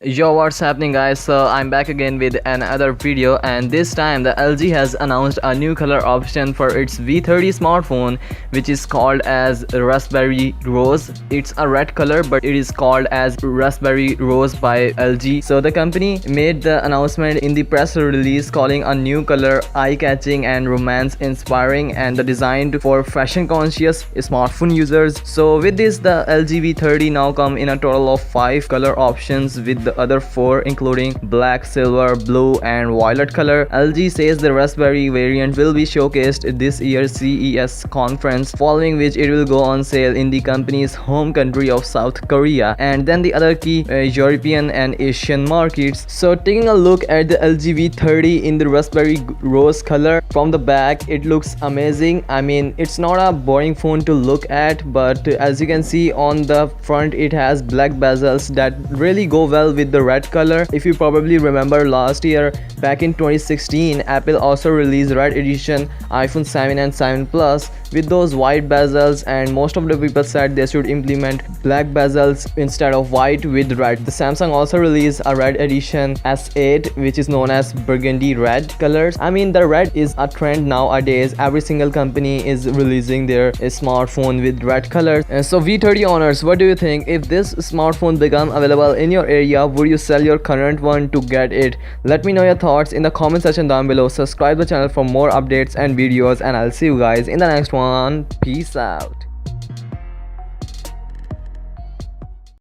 Yo, what's happening guys? So I'm back again with another video, and this time the LG has announced a new color option for its V30 smartphone, which is called as Raspberry Rose. It's a red color, but it is called as Raspberry Rose by LG. So the company made the announcement in the press release, calling a new color eye-catching and romance-inspiring, and the designed for fashion-conscious smartphone users. So with this, the LG V30 now come in a total of 5 color options, with the other 4 including black, silver, blue and violet color. LG says the Raspberry variant will be showcased this year's CES conference, following which it will go on sale in the company's home country of South Korea and then the other key European and Asian markets. So taking a look at the LG V30 in the Raspberry Rose color, from the back it looks amazing. I mean, it's not a boring phone to look at, but as you can see on the front, it has black bezels that really go well with the red color. If you probably remember last year, back in 2016, Apple also released red edition iPhone 7 and 7 Plus with those white bezels, and most of the people said they should implement black bezels instead of white with red. The Samsung also released a red edition S8, which is known as burgundy red colors. I mean, the red is a trend nowadays. Every single company is releasing their smartphone with red colors. And so V30 owners, what do you think? If this smartphone become available in your area, would you sell your current one to get it? Let me know your thoughts in the comment section down below. Subscribe the channel for more updates and videos, and I'll see you guys in the next one. Peace out.